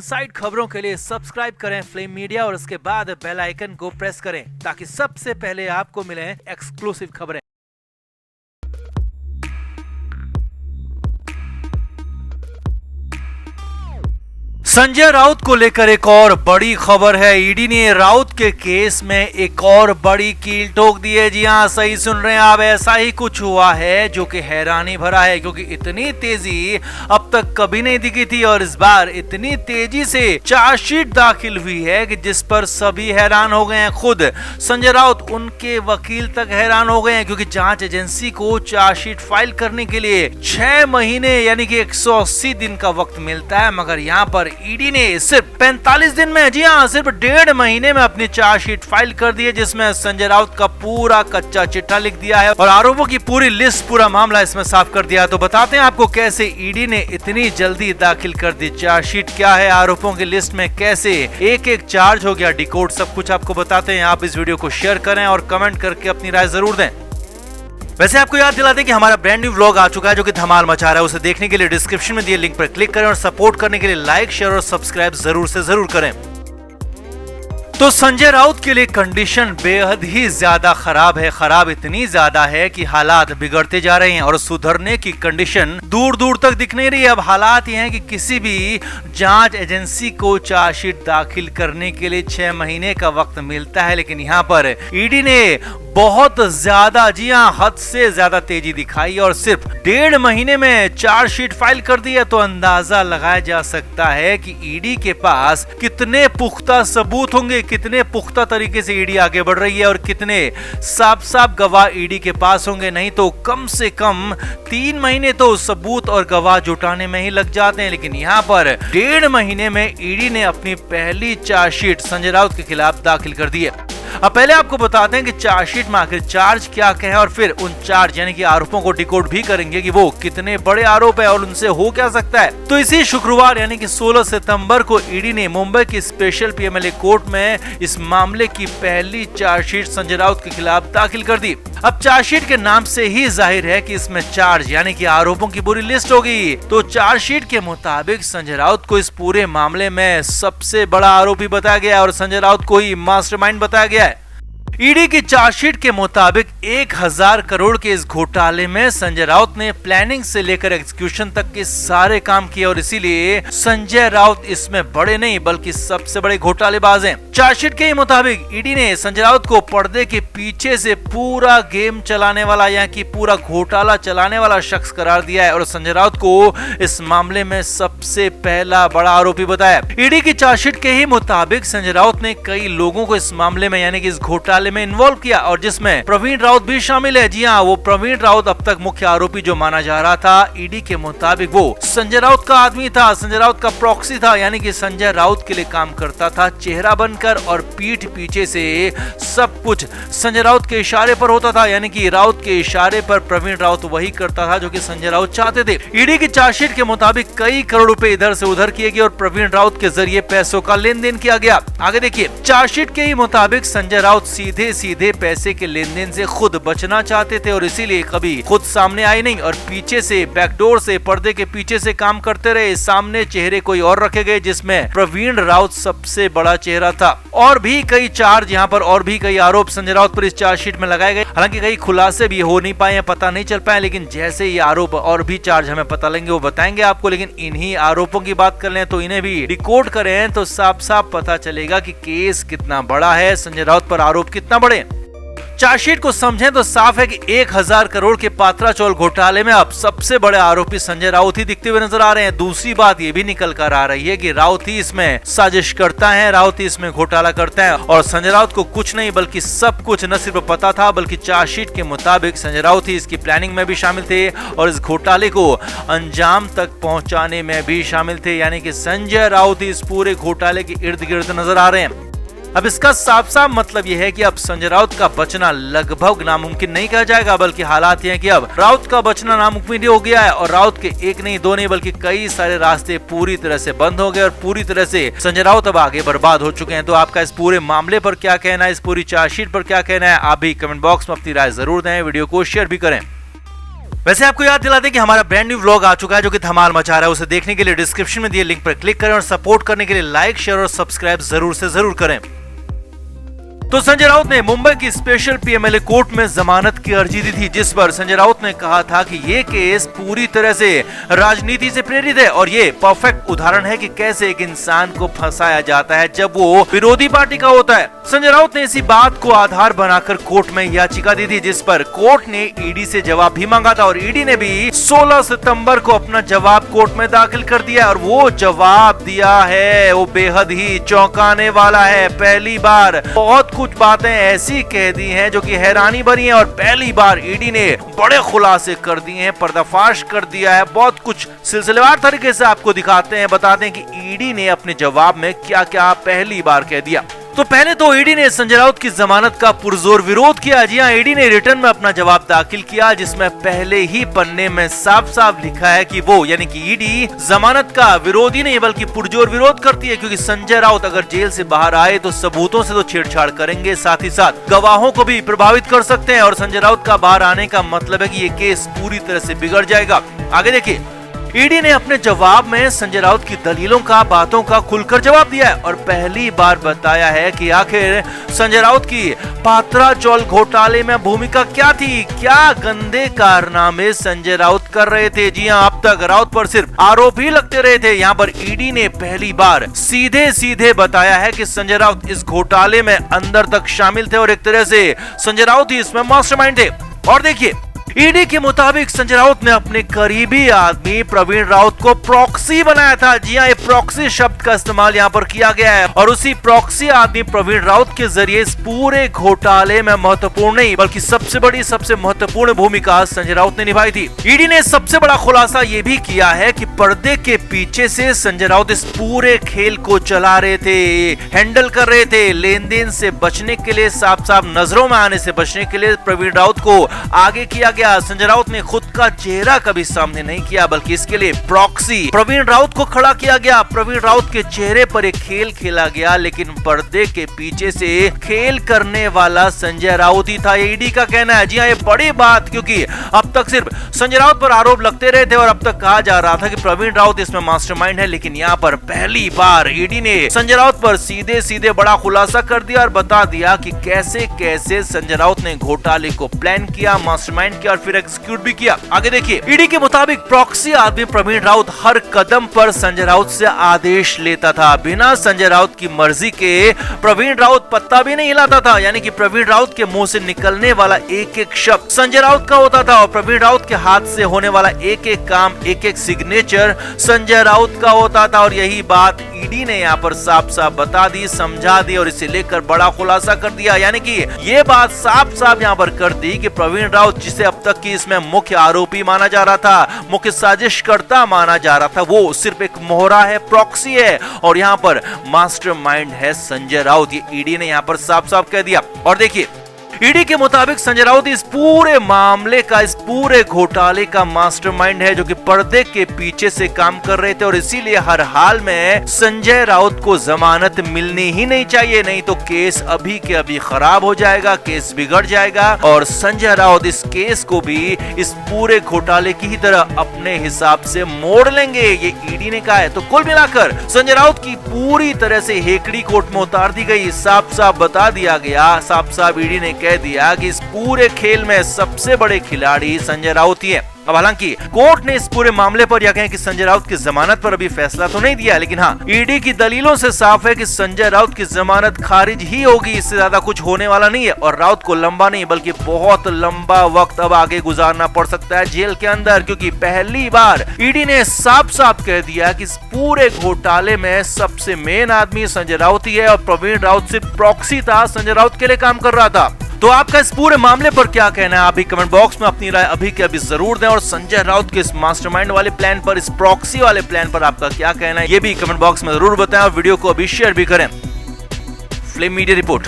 Side खबरों के लिए सब्सक्राइब करें फ्लेम मीडिया और उसके बाद बेल आइकन को प्रेस करें ताकि सबसे पहले आपको मिले एक्सक्लूसिव खबरें। संजय राउत को लेकर एक और बड़ी खबर है। ईडी ने राउत के केस में एक और बड़ी कील ठोक दी है। जी हां, सही सुन रहे हैं आप, ऐसा ही कुछ हुआ है जो कि हैरानी भरा है, क्योंकि इतनी तेजी अब तक कभी नहीं दिखी थी और इस बार इतनी तेजी से चार्जशीट दाखिल हुई है कि जिस पर सभी हैरान हो गए हैं। खुद संजय राउत, उनके वकील तक हैरान हो गए हैं, क्योंकि जांच एजेंसी को चार्जशीट फाइल करने के लिए 6 महीने यानी कि 180 दिन का वक्त मिलता है, मगर यहाँ पर ईडी ने सिर्फ 45 दिन में, जी हाँ, सिर्फ 1.5 महीने में अपनी चार्जशीट फाइल कर दी है, जिसमें संजय राउत का पूरा कच्चा चिट्ठा लिख दिया है और आरोपों की पूरी लिस्ट, पूरा मामला इसमें साफ कर दिया। तो बताते हैं आपको कैसे ईडी ने इतनी जल्दी दाखिल कर दी चार्जशीट, क्या है आरोपों की लिस्ट में, कैसे एक एक चार्ज हो गया डिकोड, सब कुछ आपको बताते हैं। आप इस वीडियो को शेयर करें और कमेंट करके अपनी राय जरूर दें। वैसे आपको याद दिला दें कि हमारा ब्रांड न्यू व्लॉग आ चुका है जो कि धमाल मचा रहा है। उसे देखने के लिए डिस्क्रिप्शन में दिए लिंक पर क्लिक करें और सपोर्ट करने के लिए लाइक, शेयर और सब्सक्राइब जरूर से जरूर करें। तो संजय राउत के लिए कंडीशन बेहद ही ज्यादा खराब है। खराब इतनी ज्यादा है कि हालात बिगड़ते जा रहे हैं और सुधरने की कंडीशन दूर दूर तक दिख नहीं रही है। अब हालात ये हैं कि किसी भी जांच एजेंसी को चार्जशीट दाखिल करने के लिए 6 महीने का वक्त मिलता है, लेकिन यहाँ पर ईडी ने बहुत ज्यादा, जी हाँ, हद से ज्यादा तेजी दिखाई और सिर्फ 1.5 महीने में चार्जशीट फाइल कर दी है। तो अंदाजा लगाया जा सकता है कि ईडी के पास कितने पुख्ता सबूत होंगे, कितने पुख्ता तरीके से ईडी आगे बढ़ रही है और कितने साफ साफ गवाह ईडी के पास होंगे। नहीं तो कम से कम 3 महीने तो सबूत और गवाह जुटाने में ही लग जाते हैं, लेकिन यहाँ पर 1.5 महीने में ईडी ने अपनी पहली चार्जशीट संजय राउत के खिलाफ दाखिल कर दी है। अब पहले आपको बताते हैं कि चार्जशीट में आखिर चार्ज क्या है और फिर उन चार्ज यानी कि आरोपों को डिकोड भी करेंगे कि वो कितने बड़े आरोप है और उनसे हो क्या सकता है। तो इसी शुक्रवार यानी कि 16 सितंबर को ईडी ने मुंबई की स्पेशल पीएमएलए कोर्ट में इस मामले की पहली चार्जशीट संजय राउत के खिलाफ दाखिल कर दी। अब चार्जशीट के नाम से ही जाहिर है कि इसमें चार्ज यानी कि आरोपों की पूरी लिस्ट होगी। तो चार्जशीट के मुताबिक संजय राउत को इस पूरे मामले में सबसे बड़ा आरोपी बताया गया और संजय राउत को ही मास्टरमाइंड बताया गया है। ईडी की चार्जशीट के मुताबिक 1000 करोड़ के इस घोटाले में संजय राउत ने प्लानिंग से लेकर एग्जीक्यूशन तक के सारे काम किए और इसीलिए संजय राउत इसमें बड़े नहीं बल्कि सबसे बड़े घोटालेबाज हैं। चार्जशीट के मुताबिक ईडी ने संजय राउत को पर्दे के पीछे से पूरा गेम चलाने वाला या कि पूरा घोटाला चलाने वाला शख्स करार दिया है और संजय राउत को इस मामले में सबसे पहला बड़ा आरोपी बताया। ईडी की चार्जशीट के ही मुताबिक संजय राउत ने कई लोगों को इस मामले में यानी कि इस घोटाले में इन्वॉल्व किया और जिसमें प्रवीण राउत भी शामिल है। जी हाँ, वो प्रवीण राउत अब तक मुख्य आरोपी जो माना जा रहा था। ईडी के मुताबिक वो संजय राउत का आदमी था, संजय राउत का प्रॉक्सी था, यानी कि संजय राउत के लिए काम करता था चेहरा बनकर और पीठ पीछे से सब कुछ संजय राउत के इशारे पर होता था, यानी कि राउत के इशारे पर प्रवीण राउत वही करता था जो कि संजय राउत चाहते थे। ईडी की चार्जशीट के मुताबिक कई करोड़ रुपए इधर से उधर किए गए और प्रवीण राउत के जरिए पैसों का लेन देन किया गया। आगे देखिए, चार्जशीट के ही मुताबिक संजय राउत सीधे पैसे के लेन देन से खुद बचना चाहते थे और इसीलिए कभी खुद सामने आए नहीं और पीछे से बैकडोर से पर्दे के पीछे से काम करते रहे। सामने चेहरे कोई और रखे गए जिसमें प्रवीण राउत सबसे बड़ा चेहरा था। और भी कई चार्ज यहाँ पर और भी कई आरोप संजय राउत पर इस चार्जशीट में लगाए गए। हालांकि कई खुलासे भी हो नहीं पाए, पता नहीं चल पाए, लेकिन जैसे ये आरोप और भी चार्ज हमें पता लेंगे वो बताएंगे आपको। लेकिन इन्हीं आरोपों की बात कर लें तो इन्हें भी डिकोड करें तो साफ साफ पता चलेगा कि केस कितना बड़ा है, संजय राउत पर आरोप कितना बड़े। चार्जशीट को समझें तो साफ है कि 1000 करोड़ के पात्रा चौल घोटाले में अब सबसे बड़े आरोपी संजय राउत ही दिखते हुए नजर आ रहे हैं। दूसरी बात ये भी निकल कर आ रही है कि राउत ही इसमें साजिश करता है, राउत ही इसमें घोटाला करता है और संजय राउत को कुछ नहीं बल्कि सब कुछ न सिर्फ पता था बल्कि चार्जशीट के मुताबिक संजय राउत ही इसकी प्लानिंग में भी शामिल थे और इस घोटाले को अंजाम तक पहुंचाने में भी शामिल थे, यानी कि संजय राउत ही इस पूरे घोटाले के इर्द गिर्द नजर आ रहे हैं। अब इसका साफ साफ मतलब यह है कि अब संजय राउत का बचना लगभग नामुमकिन नहीं कहा जाएगा, बल्कि हालात ये हैं कि अब राउत का बचना नामुमकिन हो गया है और राउत के एक नहीं दो नहीं बल्कि कई सारे रास्ते पूरी तरह से बंद हो गए और पूरी तरह से संजय राउत अब आगे बर्बाद हो चुके हैं। तो आपका इस पूरे मामले पर क्या कहना है, इस पूरी चार्जशीट पर क्या कहना है, आप भी कमेंट बॉक्स में अपनी राय जरूर दें, वीडियो को शेयर भी करें। वैसे आपको याद दिला दें कि हमारा ब्रांड न्यू व्लॉग आ चुका है जो कि धमाल मचा रहा है। उसे देखने के लिए डिस्क्रिप्शन में दिए लिंक पर क्लिक करें और सपोर्ट करने के लिए लाइक, शेयर और सब्सक्राइब जरूर से जरूर करें। तो संजय राउत ने मुंबई की स्पेशल पीएमएलए कोर्ट में जमानत की अर्जी दी थी, जिस पर संजय राउत ने कहा था कि ये केस पूरी तरह से राजनीति से प्रेरित है और ये परफेक्ट उदाहरण है कि कैसे एक इंसान को फंसाया जाता है जब वो विरोधी पार्टी का होता है। संजय राउत ने इसी बात को आधार बनाकर कोर्ट में याचिका दी थी, जिस पर कोर्ट ने ईडी से जवाब भी मांगा था और ईडी ने भी 16 सितंबर को अपना जवाब कोर्ट में दाखिल कर दिया और वो जवाब दिया है वो बेहद ही चौंकाने वाला है। पहली बार बहुत कुछ बातें ऐसी कह दी हैं जो कि हैरानी भरी हैं और पहली बार ईडी ने बड़े खुलासे कर दिए हैं, पर्दाफाश कर दिया है। बहुत कुछ सिलसिलेवार तरीके से आपको दिखाते हैं, बताते हैं कि ईडी ने अपने जवाब में क्या क्या पहली बार कह दिया। तो पहले तो ईडी ने संजय राउत की जमानत का पुरजोर विरोध किया। जी हां, ईडी ने रिटर्न में अपना जवाब दाखिल किया, जिसमें पहले ही पन्ने में साफ साफ लिखा है कि वो यानी कि ईडी जमानत का विरोधी नहीं बल्कि पुरजोर विरोध करती है, क्योंकि संजय राउत अगर जेल से बाहर आए तो सबूतों से तो छेड़छाड़ करेंगे, साथ ही साथ गवाहों को भी प्रभावित कर सकते हैं और संजय राउत का बाहर आने का मतलब है कि ये केस पूरी तरह से बिगड़ जाएगा। आगे देखिए, ईडी ने अपने जवाब में संजय राउत की दलीलों का, बातों का खुलकर जवाब दिया है और पहली बार बताया है कि आखिर संजय राउत की पात्रा चौल घोटाले में भूमिका क्या थी, क्या गंदे कारनामे संजय राउत कर रहे थे। जी हां, अब तक राउत पर सिर्फ आरोप ही लगते रहे थे। यहाँ पर ईडी ने पहली बार सीधे सीधे बताया है कि संजय राउत इस घोटाले में अंदर तक शामिल थे और एक तरह से संजय राउत ही इसमें मास्टरमाइंड थे। और देखिए, ईडी के मुताबिक संजय राउत ने अपने करीबी आदमी प्रवीण राउत को प्रॉक्सी बनाया था। जी हां, ये प्रॉक्सी शब्द का इस्तेमाल यहाँ पर किया गया है और उसी प्रॉक्सी आदमी प्रवीण राउत के जरिए इस पूरे घोटाले में महत्वपूर्ण नहीं बल्कि सबसे बड़ी, सबसे महत्वपूर्ण भूमिका संजय राउत ने निभाई थी। ईडी ने सबसे बड़ा खुलासा ये भी किया है कि पर्दे के पीछे से संजय राउत इस पूरे खेल को चला रहे थे, हैंडल कर रहे थे। लेन देन से बचने के लिए, साफ साफ नजरों में आने से बचने के लिए प्रवीण राउत को आगे किया गया। संजय राउत ने खुद का चेहरा कभी सामने नहीं किया बल्कि इसके लिए प्रॉक्सी प्रवीण राउत को खड़ा किया गया। प्रवीण राउत के चेहरे पर एक खेल खेला गया, लेकिन पर्दे के पीछे से खेल करने वाला संजय राउत ही था, ईडी का कहना है। जी हां, ये बड़ी बात, क्योंकि अब तक सिर्फ संजय राउत पर आरोप लगते रहे थे और अब तक कहा जा रहा था कि प्रवीण राउत इसमें मास्टरमाइंड है, लेकिन यहाँ पर पहली बार ईडी ने संजय राउत पर सीधे सीधे बड़ा खुलासा कर दिया और बता दिया कि कैसे कैसे संजय राउत ने घोटाले को प्लान किया, मास्टरमाइंड किया और फिर एग्जीक्यूट भी किया। आगे देखिए, ईडी के मुताबिक प्रॉक्सी आदमी प्रवीण राउत हर कदम पर संजय राउत से आदेश लेता था। बिना संजय राउत की मर्जी के प्रवीण राउत पत्ता भी नहीं हिलाता था, यानी कि प्रवीण राउत के मुंह से निकलने वाला एक एक शब्द संजय राउत का होता था और प्रवीण राउत के हाथ से होने वाला एक एक काम, एक एक सिग्नेचर संजय राउत का होता था। और यही बात ईडी ने यहाँ पर साफ साफ बता दी, समझा दी और इसे लेकर बड़ा खुलासा कर दिया। यानी कि ये बात साफ साफ यहाँ पर कर दी कि प्रवीण राउत, जिसे अब तक की इसमें मुख्य आरोपी माना जा रहा था, मुख्य साजिशकर्ता माना जा रहा था, वो सिर्फ एक मोहरा है, प्रॉक्सी है और यहाँ पर मास्टरमाइंड है संजय राउत। ये ईडी ने यहाँ पर साफ साफ कह दिया। और देखिए, ईडी के मुताबिक संजय राउत इस पूरे मामले का, इस पूरे घोटाले का मास्टरमाइंड है, जो कि पर्दे के पीछे से काम कर रहे थे और इसीलिए हर हाल में संजय राउत को जमानत मिलनी ही नहीं चाहिए, नहीं तो केस अभी के अभी खराब हो जाएगा, केस बिगड़ जाएगा और संजय राउत इस केस को भी इस पूरे घोटाले की ही तरह अपने हिसाब से मोड़ लेंगे, ये ईडी ने कहा है। तो कुल मिलाकर संजय राउत की पूरी तरह से हेकड़ी कोर्ट में उतार दी गई, साफ साफ बता दिया गया, साफ साफ ईडी ने कह दिया कि इस पूरे खेल में सबसे बड़े खिलाड़ी संजय राउत ही है। अब हालांकि कोर्ट ने इस पूरे मामले पर यह कहें कि संजय राउत की जमानत पर अभी फैसला तो नहीं दिया, लेकिन हाँ, ईडी की दलीलों से साफ है कि संजय राउत की जमानत खारिज ही होगी, इससे ज्यादा कुछ होने वाला नहीं है और राउत को लंबा नहीं बल्कि बहुत लंबा वक्त अब आगे गुजारना पड़ सकता है जेल के अंदर, क्योंकि पहली बार ईडी ने साफ साफ कह दिया कि इस पूरे घोटाले में सबसे मेन आदमी संजय राउत ही है और प्रवीण राउत सिर्फ प्रॉक्सी था, संजय राउत के लिए काम कर रहा था। तो आपका इस पूरे मामले पर क्या कहना है, आप भी कमेंट बॉक्स में अपनी राय अभी के अभी जरूर दें और संजय राउत के इस मास्टरमाइंड वाले प्लान पर, इस प्रॉक्सी वाले प्लान पर आपका क्या कहना है ये भी कमेंट बॉक्स में जरूर बताएं और वीडियो को अभी शेयर भी करें। Flame media report.